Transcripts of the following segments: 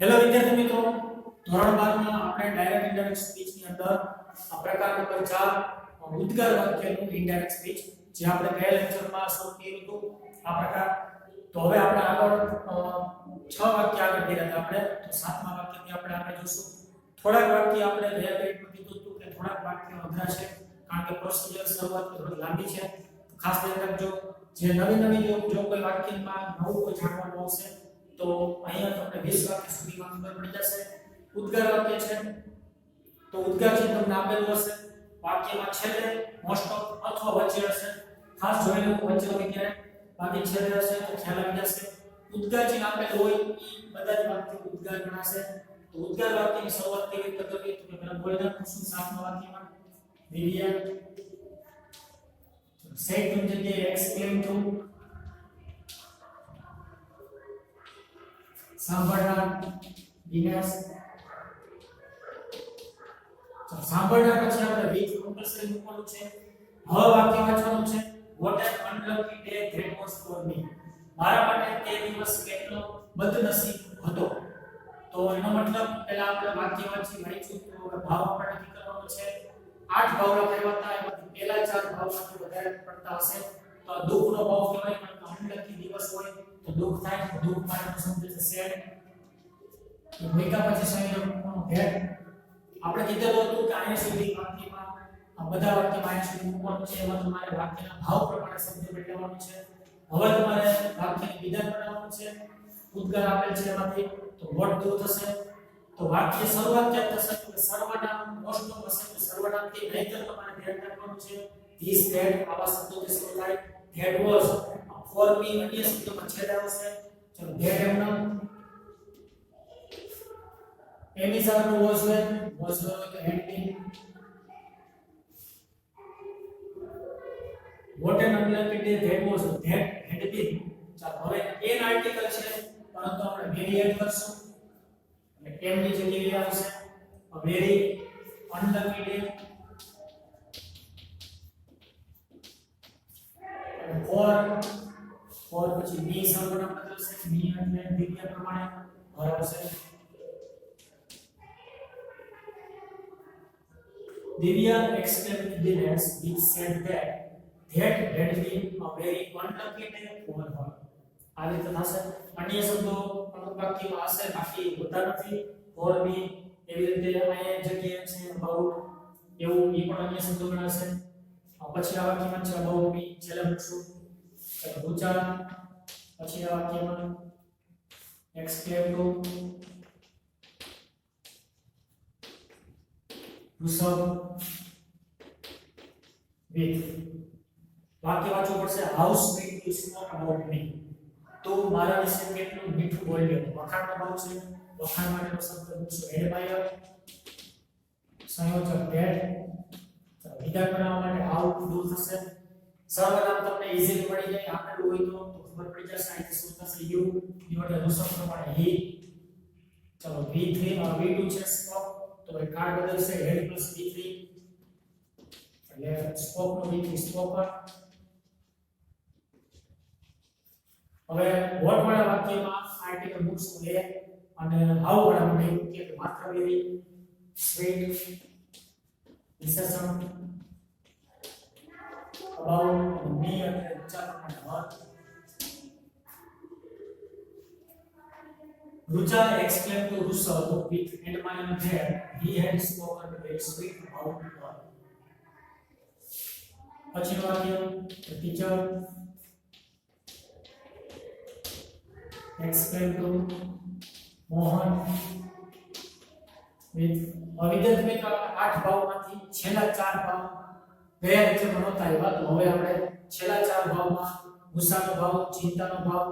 Hello વિદ્યાર્થી મિત્રો, ધોરણ 12 માં આપણે ડાયરેક્ટ ઇનડાયરેક્ટ સ્પીચ ની અંદર આ પ્રકાર નંબર 4 ઉદ્ગાર વાક્યનું ઇનડાયરેક્ટ સ્પીચ જે આપણે ગયા લેક્ચરમાં શરૂ કર્યું હતું આ પ્રકાર. તો હવે આપણે આગળ 6 વાક્ય આગળ કર્યા હતા આપણે. તો 7મા વાક્યથી આપણે જોશું. થોડાક વાક્ય આપણે ગયા ક્રેડિટમાં કીધું હતું કે થોડાક વાક્યો અઘરા છે કારણ કે પ્રોસિજર શરૂઆત થોડી લાંબી છે. તો ખાસ ધ્યાન રાખજો, જે નવી જો કોઈ વાક્યમાં નવું કોઈ જાણવાનું આવશે તો અહીંયા તમને 20 વાક્ય સુધીમાં ખબર પડી જશે. ઉદ્ગાર વાક્ય છે તો ઉદ્ગાર છે તમને આપેલું હશે, વાક્યમાં છેલ્લે મોસ્ટ ઓફ અથવા વચ્ચે હશે. ખાસ જોઈ લેવું વચ્ચે હોય ક્યારે, બાકી છેલ્લે હશે તો ખ્યાલ આવી જશે. ઉદ્ગાર જે આપેલું હોય એ બધા જ વાક્યો ઉદ્ગાર ગણાશે. તો ઉદ્ગાર વાક્યની શરૂઆત કેવી રીતે કરવી તો પહેલા બોલી નાખું છું 7મા વાક્યમાં. દિવ્યા સેટ તું જગ્યાએ એક્સપ્લેન ટુ સાંભળનાર દિનેશ. તો સાંભળનાર પછી આપણે વિથ કમ્પલસરી મૂકવાનું છે. હવે વાક્ય વાંચવાનું છે. Vote an unlucky day that was for me. મારા માટે તે દિવસ કેટલો બદનસીબ હતો. તો એનો મતલબ પહેલા આપણે વાક્ય વાંચ્યું તો ભાવ આપણે નક્કી કરવાનો છે. 8 ભાવ લખાવ્યા હતા, એમાંથી પહેલા 4 ભાવમાંથી વધારે પડતા હશે તો દુઃખનો ભાવ કહેવાય. કારણ કે અનલકી દિવસ હોય તો દુઃખ થાય. દુઃખ માટેનો શબ્દ છે સેડ. તો ભૂમિકા પછી સંયોજકનો ભેદ. આપણે કીધેલું હતું કે આયા સુધી વાક્યમાં આ બધા વાક્યમાં આયા સુધી મૂકવાનું છે. એમાં તમારે વાક્યના ભાવ પ્રમાણે શબ્દ બદલવાનું છે. હવે તમારે વાક્યનું વિધાન બનાવવાનું છે. ઉદ્ગાર આપેલ છે એમાંથી તો વોટ ડુ થશે. તો વાક્ય શરૂઆત ક્યાં થશે તો સર્વનામ મોસ્ટ ઓફ હશે તો સર્વનામથી નહીતર તમારે ધ્યાન રાખવાનું છે. ધીસ ધેટ આવા શબ્દોથી શરૂ થાય. ધેટ વોઝ ફોર મી અન્ય શબ્દોમાં છેદ આવશે. ચલો ધેટ એમના એમિઝારનો was well to handing. What an unlucky day that was that had been. ચાલો હવે એન આર્ટિકલ છે પરંતુ આપણે વેરી એડ કરશું એટલે એમ ની જગ્યાએ આવશે વેરી અનલકી ડે. ફોર પછી મી સર્વનામ બદલશે. મી એટલે દિવ્ય પ્રમાણે ભરાવશે. Divya exclaimed Dinesh, which said that had been a very unlucky day for her. આ રીતે થશે. અન્ય શબ્દો અમુક વાક્યમાં હશે, બાકી બધા નથી. for me એવી રીતે અહીંયા જગ્યાએ છે about એવું એ પણ અન્ય શબ્દો ગણાશે. પછી આ વાક્યમાં છે about me છેલ્લે મૂકશું. રૂચા પછી આ વાક્યમાં exclaim to Rusab with વાક્ય વાંચવું પડશે. how sweet you spoke about me. તો મારા વિશે કેટલું મીઠું બોલ્યો. વખાણનો ભાવ છે. વખાણ માટેનો શબ્દ મૂકશો એડમાયર. સંયોજક ધેટ. વિધાન બનાવવા માટે how to do થશે. સર્વનામ તમને ઈઝીલી મળી જાય. આપેલું હોય તો ખબર પડી જશે. અહીંથી શું થશે you એટલે રૂસબ પ્રમાણે he. ચલો v3 v2 છે સ્પોક તો એ કાર્ડ બદલશે head plus v3 એટલે સ્પોક નો v3 સ્પોકર. હવે વોટ વાળા વાક્યમાં આર્ટિકલ બુક્સ લે અને હાઉ વાળા મને એવું કે માત્ર વેરી સ્વીટ વિશેષણ અબાઉટ મી અને વિચાર પ્રમાણે work. Rucha exclaimed to Rusab with admiring that he had spoken very sweet about her. પછીનું વાક્ય the teacher exclaimed to Mohan with વિદ્યાર્થી મિત્રો 8 ભાવમાંથી છેલ્લા 4 ભાવ ગયા લેક્ચરમાં નહોતા આવ્યા. તો હવે આપણે છેલ્લા 4 ભાવમાં ગુસ્સાનો ભાવ, ચિંતાનો ભાવ,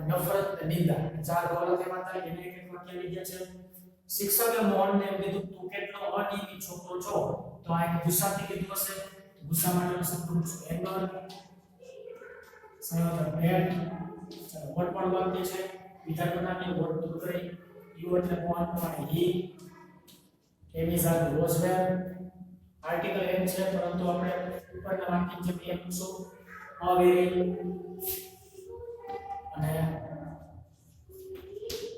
નફરત અને નિંદા 4 ભાવ લખ્યા હતા. એને એક વાક્ય લીધા છે. શિક્ષકે મોહનને કીધું તું કેટલો અનિયમિત છોકરો છો. તો આ એક ગુસ્સાથી કીધું હશે. ગુસ્સા માટેનો શબ્દ મૂકશું એંગર. સંયોજક ભેટ. ચાલો વોટ પણ વાક્ય છે. વિધાન બનાવીને વોટ દૂર કરી. યુ એટલે મોહન પ્રમાણે હી. એમિઝાર વોઝ વેર. આર્ટિકલ એમ છે પરંતુ આપણે ઉપરના વાક્ય જેમ એમ મૂકશું a very અને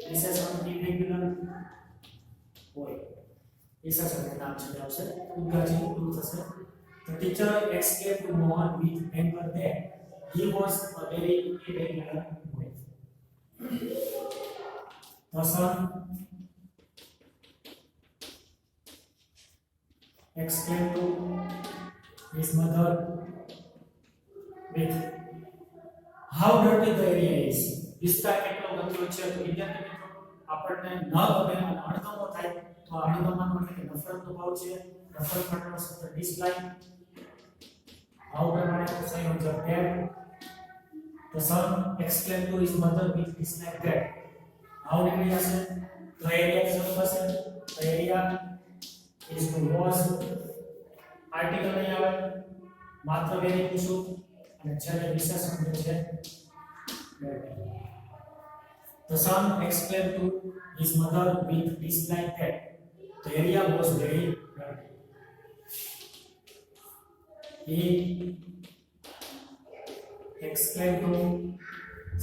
વિશેષણ irregular ઈસા સાથે નામ છે આવશે ઉદ્ગાજી પૂરું થશે. The teacher explained to Mohan with anger that he was a very irregular boy. The son explained to his mother with how dirty the area is. વિસ્તાર કેટલો ગંદો છે. તો વિદ્યાર્થી મિત્રો આપણને ન ગમે અને અણગમો થાય તો અણગમવાનો એટલે નફરતનો ભાવ છે. નફરત માટેનો શબ્દ ડિસલાઇક. ભાવ પ્રમાણે સંયોજક that. The son explained to his mother with dislike that. ભાવ નીકળી જશે તો એરિયા શબ્દ થશે. તો area is to was article નહીં આવે માત્ર વેરી પૂછું અને છેલ્લે વિશેષણ છે. The son explained to his mother with dislike that the area was very dirty. He explained to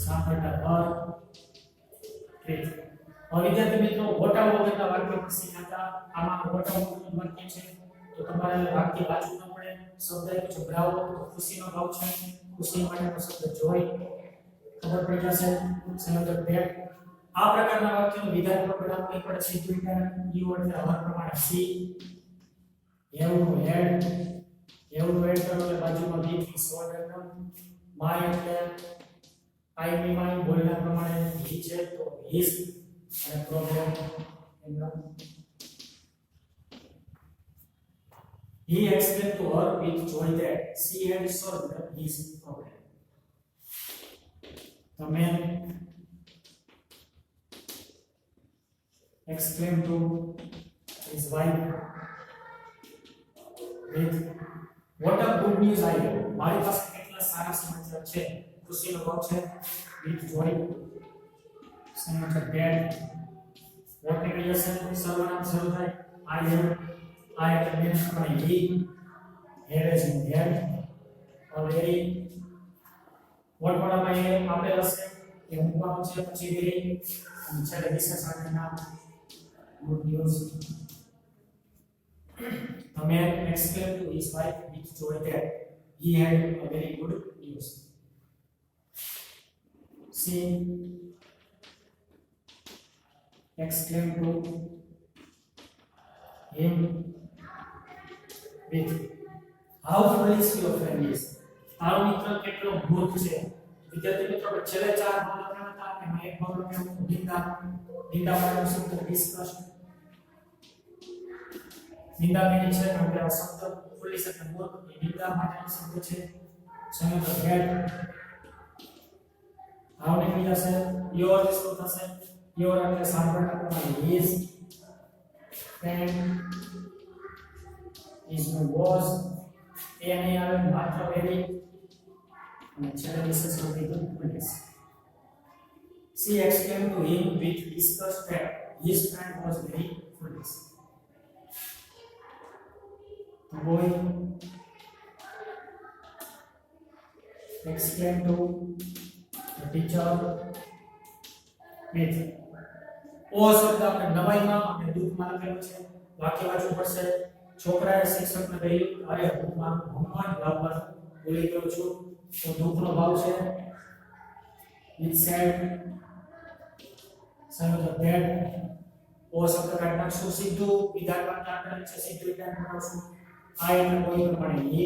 Sampata her with. હવે વિદ્યાર્થી મિત્રો મોટા વગરના વાક્ય પર શીખ્યા. આમાં મોટા વગરનું વાક્ય છે તો તમારે વાક્ય વાંચવું ન પડે. શબ્દ એક છે બ્રાવો તો ખુશીનો ભાવ છે. ખુશી માટેનો શબ્દ જોય ખબર પડી જશે. સંયોજક that. આ પ્રકારના વાક્યનું વિધાન પર બનાવવું નહીં પડે. સીધું વિધાન યુ એટલે હર પ્રમાણે સી એવું હેડ એવું એડ કરો એટલે બાજુમાં બી થી શોર્ટ એકદમ. માય એટલે આઈ મી માય બોલના પ્રમાણે હી છે તો હિઝ અને પ્રોબ્લેમ એકદમ. He explained to her with joy that she had solved his problem. The man explained to his wife with what a good news I have. મારી પાસે કેટલા સારા સમાચાર છે. ખુશીનો ભાવ છે with joy. સંયોજક that. what નીકળી જશે સર્વનામ શરૂ થાય I have. I have been from he had as in had or very what વાળામાં એ આપેલ હશે કે મૂકવાનું છે પછી very અને છેલ્લે વિશેષણ નામ good news. The man explained to his wife with joy that he had a very good news. She exclaimed to him with how foolish your friend is. તારો મિત્ર કેટલો મૂર્ખ છે. વિદ્યાર્થી મિત્રો છેલ્લે ચાર ભાગ લખ્યા હતા એમાં એક ભાગ લખ્યો નિંદા. નિંદા માટેનો શબ્દ ડિસ્કસ્ટ. નિંદા મેની છે એટલે આ શબ્દ ફૂલિશ એટલે મૂર્ખ એ નિંદા માટેનો શબ્દ છે. સંયોજક that. ભાવ નીકળી જશે યોર શું થશે. યોર એટલે સાંભળના પ્રમાણે his friend is no was એ નહીં આવે માત્ર very અને છેલ્લે વિશેષણ કીધું foolish. She explained to him with disgust that his friend was very foolish. The boy explained to the teacher with ઓ શબ્દ આપણે નવાઈમાં અને દુઃખમાં લખેલો છે. વાક્ય વાંચવું પડશે. છોકરાએ શિક્ષકને કહ્યું અરે હું મારું હોમવર્ક લાવવાનું ભૂલી ગયો છું. તો દુઃખનો ભાવ છે it said સંયોજક that. ઓ શબ્દ કાઢી નાખશું. સીધું વિધાન વાક્ય આપેલ છે. સીધું વિધાન બનાવશું. આ એટલે કોઈ પ્રમાણે he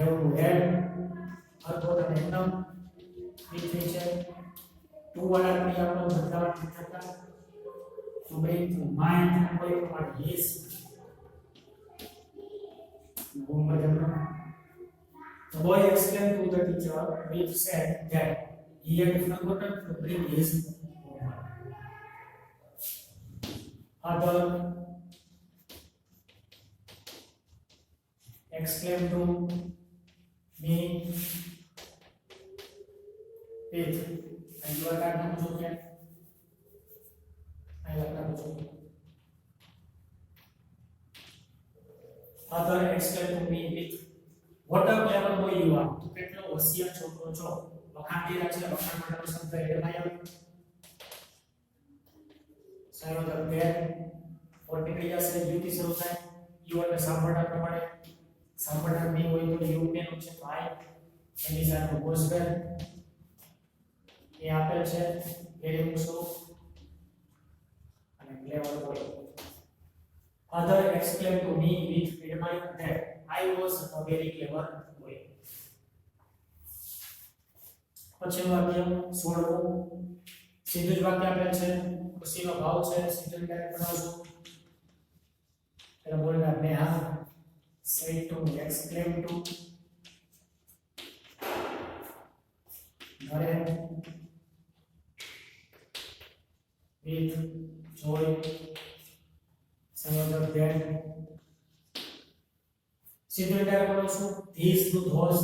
એવું had અર્થોત અને એકદમ વિધેય છે. ટુ વાળા ક્રિયાપદ બદલાવ થતા to bring to mind કોઈ પ્રમાણે his The boy explained to the teacher which said that he had forgotten to bring his homework. Father explained to me with and you are not going to get I am not going to Father explained to me with what a clever boy you are. તો કેટલો હોશિયાર છોકરો છો. વખાણ કર્યા છે. વખાણ માટેનો શબ્દ એડમાયર. સંયોજક that. ઓર નીકળી જશે યુ થી શરૂ થાય યુ એટલે સાંભળનાર પ્રમાણે સાંભળનાર નહીં હોય તો યુ પેનું છે તો આઈ એની સાથે ગોઝ વેર એ આપેલ છે વેરી મૂકશો અને clever boy Other exclaimed to me with admiration that I was a very clever boy. પછીનું વાક્ય 16 સીધું જ વાક્ય આપેલ છે ખુશીનો ભાવ છે સીધું ડાયરેક્ટ બનાવશું એટલે બોલના Neha said to exclaim to Naren with joy some of that સીધું ડાયરેક્ટ બનાવશું these to those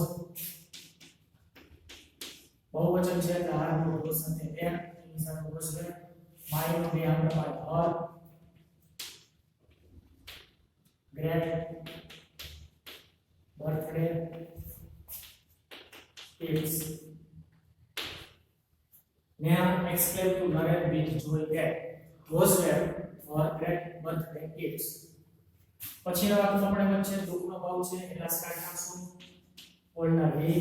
बहुवचन છે એટલે આર નો ધોસ સાથે એન એની સાથે ધોસ છે માય નો બે આમ બાદ her great birthday it's Neha exclaimed to Naren with joy that those were for great birthday gifts. પછીના વાક્યમાં આપણે વચ્ચે દુઃખનો ભાવ છે એટલે સ્ટાર્ટ કરશું બોલના વે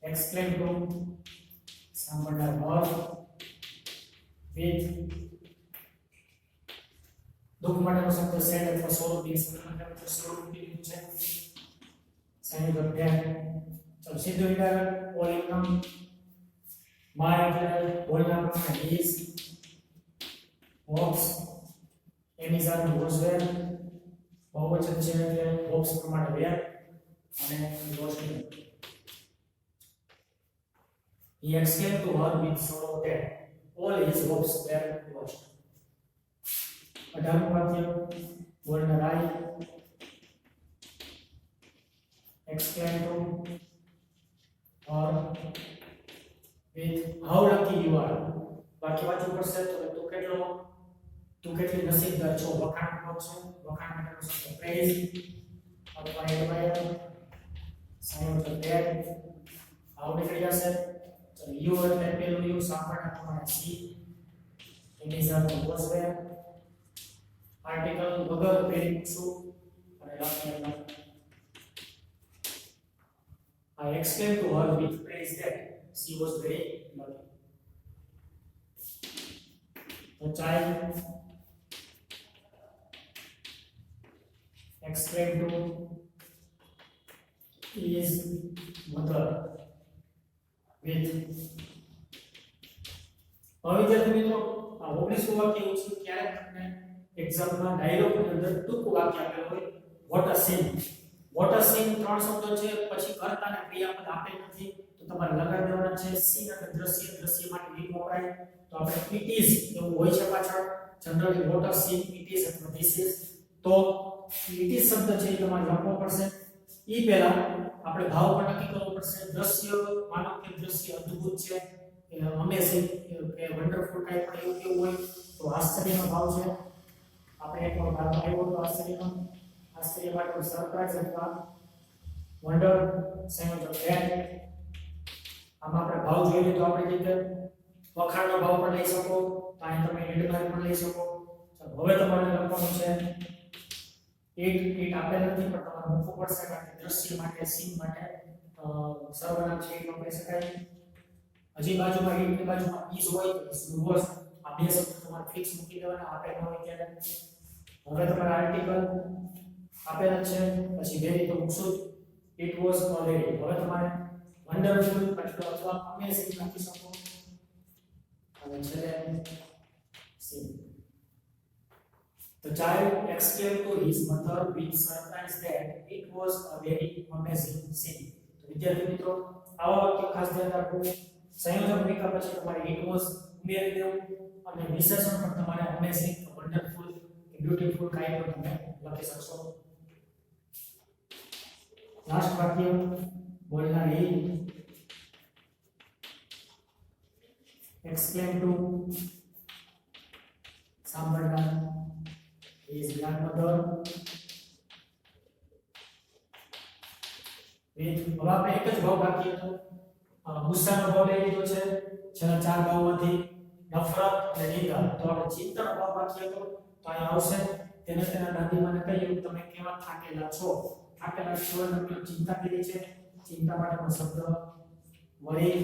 exclaim to સાંભળનાર ભાવ with દુઃખ માટેનો શબ્દ સેડ અથવા સોરો બે શબ્દ માટે સોરો મૂકેલું છે સાઈન ઓફ ધેટ ચલો સીધું ઇન્ડાયરેક્ટ ઓલ ઇનકમ માય એટલે બોલના પ્રમાણે ઇઝ હોપ્સ એની સાથે વોઝ વેર બહુવચન છે એટલે હોપ્સ પ્રમાણે વેર અને રોશની He exclaimed to her with sorrow that all his hopes were lost. અઢારમું વાક્ય બોલનાર આઈ exclaimed to her with how lucky you are. વાક્ય વાંચવું પડશે તો તું કેટલી નસીબદાર છો વખાણ કરો છો વખાણ માટેનો શબ્દ પ્રેઝ અથવા admire sign of that how નીકળી જશે યુ એટલે પેલું યુ સાંભળના પ્રમાણે સી એની સાથે વોઝ વેર આર્ટિકલ વગર પેરી મૂકશું અને લખીએ I exclaimed to her with praise that she was very lucky. The child exclaimed to his mother with હવે વિદ્યાર્થી મિત્રો આ 19 વાક્ય એવું છે ક્યારેક તમને એક્ઝામમાં ડાયલોગની અંદર ટૂંકું વાક્ય આપેલ હોય વોટ અ સીન ત્રણ શબ્દો છે પછી કર્તા અને ક્રિયાપદ આપેલ નથી તો તમારે લગાડી દેવાના છે સીન એટલે દ્રશ્ય માટે વી વપરાય તો આપણે ઇટ ઇઝ એવું હોય છે પાછળ generally what a scene it is અથવા ધીસ ઇઝ તો ઇટ ઇઝ શબ્દ છે એ તમારે લખવો પડશે ઈ પહેલા આપણે ભાવ પણ નક્કી કરવો પડશે દ્રશ્ય માનો કે દ્રશ્ય અદ્ભુત છે અમેઝિંગ કે વન્ડરફુલ ટાઈપ પણ એવું કેવું હોય તો આશ્ચર્યનો ભાવ છે આપણે એક વાર ભાવ આવ્યો તો આશ્ચર્ય માટે સરપ્રાઈઝ અથવા વન્ડર સેમ ઓફ ધેટ આમાં આપણે ભાવ જોઈએ તો આપણે રીતે વખાણનો ભાવ પણ લઈ શકો તો અહીં તમે એડમાયર પણ લઈ શકો ચાલો હવે તમારે લખવાનું છે એક આપેલ નથી પણ તમારે મૂકવું પડશે કારણ કે દ્રશ્ય માટે સીન માટે સર્વનામ છે એ વાપરી શકાય હજી બાજુમાં એકની બાજુમાં ઇઝ હોય તો ઇઝ વોઝ આ બે શબ્દ તમારે ફિક્સ મૂકી દેવાના આપેલ ન હોય ત્યારે હવે તમારે આર્ટિકલ આપેલ છે પછી વેરી તો મૂકશું ઇટ વોઝ ઓલરેડી હવે તમારે વન્ડરફુલ અથવા અમેઝિંગ લખી શકો અને છેલ્લે scene The child exclaimed to his mother with surprise that it was a very amazing scene. તો વિદ્યાર્થી મિત્રો આવા વાક્ય ખાસ ધ્યાન રાખવું સંયોજક ક્રિયા પછી તમારે it was ઉમેરી દેવું અને વિશેષણ પણ તમારે અમેઝિંગ વન્ડરફુલ બ્યુટીફુલ કાંઈ પણ તમે લખી શકશો લાસ્ટ વાક્ય બોલનાર he exclaimed to સાંભળનાર his grandmother હવે આપણે એક જ ભાવ બાકી હતો ગુસ્સાનો ભાવ લઈ લીધો છે છેલ્લા ચાર ભાવમાંથી નફરત અને નિંદા. તો આપણે ચિંતન ભાવ વાક્ય હતો તો અહીં આવશે તેને તેના દાદીમાને કહ્યું તમે કેવા થાકેલા છો. થાકેલા છો એટલે મતલબ ચિંતા કરી છે. ચિંતા માટેનો શબ્દ વરી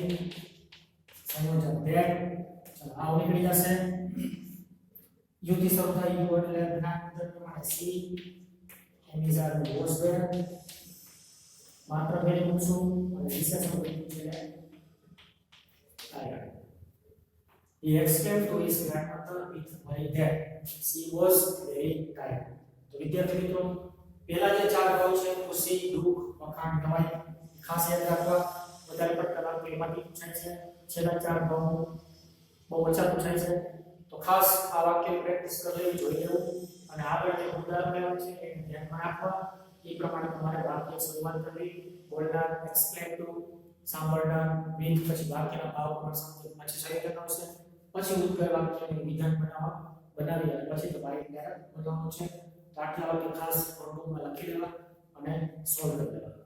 સંયોજન that. ચાલો આ નીકળી જશે. યુથી શબ્દ યુ એટલે જ્ઞાન મુદ્દા પ્રમાણે સી એમિઝાર વોઝ વેર માત્ર ફેરી મૂકશું અને વિશેષણ મૂકવું છે આયા. He explained to his grandmother with worry that she was very tired. તો વિદ્યાર્થી મિત્રો પહેલા જે ચાર ભાવ છે ખુશી, દુઃખ, વખાણ, નવાઈ ખાસ યાદ રાખવા. વધારે પડતા વાક્ય એમાંથી પૂછાય છે. છેલ્લા ચાર ભાવ બહુ ઓછા પૂછાય છે. તો ખાસ આ વાક્ય પ્રેક્ટિસ કરી લેવી જોઈએ અને આગળ જે મુદ્દા આપેલા છે એને ધ્યાનમાં રાખવા. એ પ્રમાણે તમારે વાક્ય શરૂઆત કરવી. બોલનાર, એક્સપ્લેન ટુ, સાંભળનાર, વિથ, પછી વાક્યના ભાવ પણ સમજો, પછી સંયોજન આવશે, પછી ઉત્તર વાક્યને વિધાન બનાવી અને પછી તમારે બનાવવાનું છે. તો આટલા વાક્ય ખાસ નોટબુકમાં લખી લેવા અને સોલ્વ કરી લેવા.